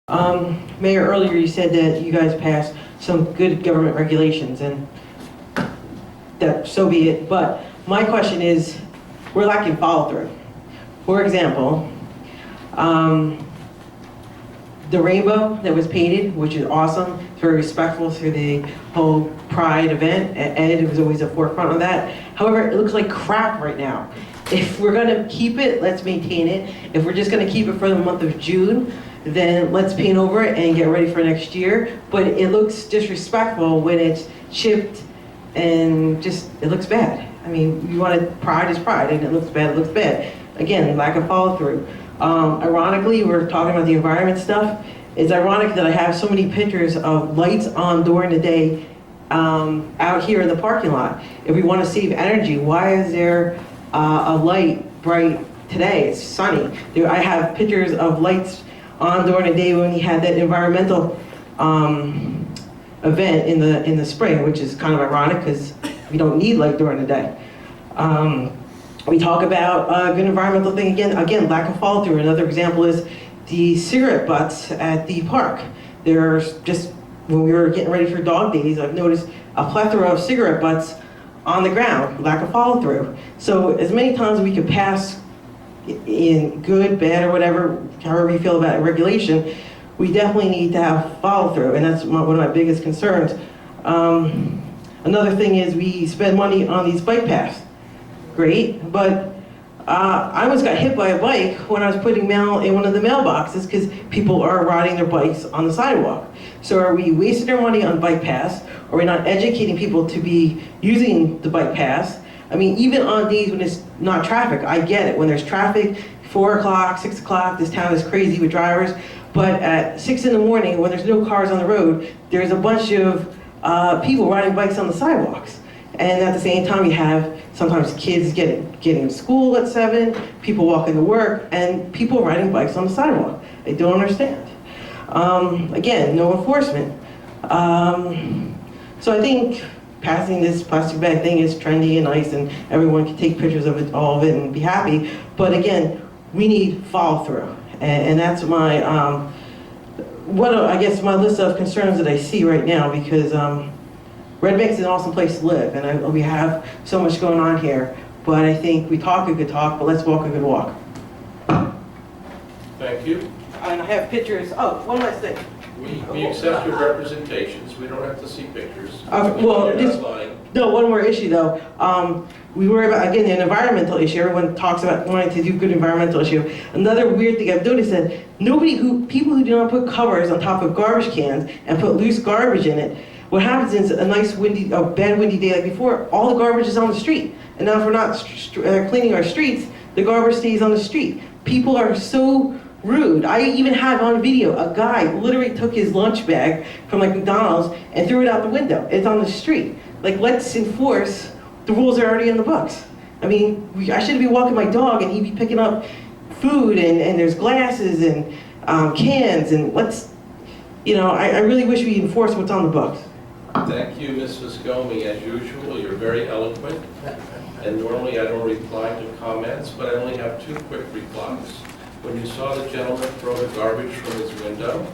Mayor, earlier you said that you guys passed some good government regulations, and that so be it. But my question is, we're lacking follow-through. For example, the rainbow that was painted, which is awesome, it's very respectful through the whole Pride event. Ed was always a forefront of that. However, it looks like crap right now. If we're gonna keep it, let's maintain it. If we're just gonna keep it for the month of June, then let's paint over it and get ready for next year. But it looks disrespectful when it's chipped and just, it looks bad. I mean, you want it, pride is pride, and it looks bad. Again, lack of follow through. Ironically, we're talking about the environment stuff. It's ironic that I have so many pictures of lights on during the day out here in the parking lot. If we want to save energy, why is there a light bright today? It's sunny. I have pictures of lights on during the day when we had that environmental event in the spring, which is kind of ironic because we don't need light during the day. We talk about a good environmental thing again, lack of follow through. Another example is the cigarette butts at the park. There's just, when we were getting ready for dog days, I've noticed a plethora of cigarette butts on the ground, lack of follow through. So as many times as we could pass in good, bad, or whatever, however you feel about regulation, we definitely need to have follow through, and that's one of my biggest concerns. Another thing is we spend money on these bike paths. Great, but I almost got hit by a bike when I was putting mail in one of the mailboxes because people are riding their bikes on the sidewalk. So are we wasting our money on bike paths? Are we not educating people to be using the bike paths? I mean, even on days when it's not traffic, I get it. When there's traffic, 4 o'clock, 6 o'clock, this town is crazy with drivers. But at 6 in the morning, when there's no cars on the road, there's a bunch of people riding bikes on the sidewalks. And at the same time, you have sometimes kids getting to school at 7, people walking to work, and people riding bikes on the sidewalk. They don't understand. Again, no enforcement. So I think passing this plastic bag thing is trendy and nice, and everyone can take pictures of it, all of it, and be happy. But again, we need follow through, and that's my I guess my list of concerns that I see right now, because Red Bank's an awesome place to live, and we have so much going on here. But I think we talk a good talk, but let's walk a good walk. Thank you. And I have pictures. Oh, one last thing. We accept your representations. We don't have to see pictures. Well, no, one more issue though. We worry about, again, an environmental issue. Everyone talks about wanting to do good environmental issue. Another weird thing I've noticed that people who do not put covers on top of garbage cans and put loose garbage in it, what happens is a bad windy day like before, all the garbage is on the street. And now if we're not cleaning our streets, the garbage stays on the street. People are so rude. I even have on video a guy literally took his lunch bag from like McDonald's and threw it out the window. It's on the street. Like, let's enforce the rules that are already in the books. I mean, I shouldn't be walking my dog and he'd be picking up food and there's glasses and cans, and I really wish we enforced what's on the books. Thank you, Ms. Viscomi. As usual, you're very eloquent. And normally I don't reply to comments, but I only have 2 quick replies. When you saw the gentleman throw the garbage from his window,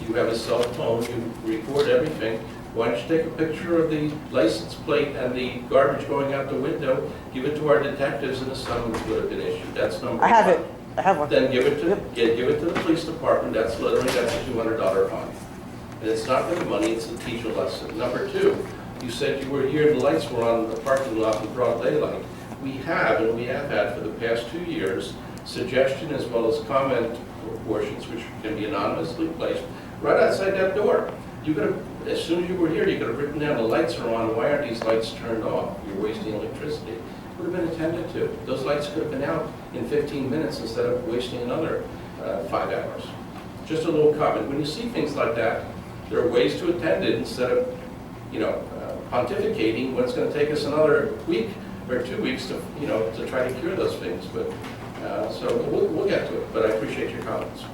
you have a cell phone, you record everything. Why don't you take a picture of the license plate and the garbage going out the window, give it to our detectives, and a summons would have been issued. That's number 1. I have it. I have one. Then give it to the police department. That's a $200 fine. And it's not for the money, it's to teach a lesson. Number 2, you said you were here, the lights were on the parking lot in broad daylight. We have had for the past 2 years, suggestion as well as comment portions, which can be anonymously placed right outside that door. You could have, as soon as you were here, you could have written down the lights are on. Why aren't these lights turned off? You're wasting electricity. It would have been attended to. Those lights could have been out in 15 minutes instead of wasting another 5 hours. Just a little comment. When you see things like that, there are ways to attend it instead of, pontificating when it's going to take us another week or 2 weeks to try to cure those things. But so we'll get to it. But I appreciate your comments.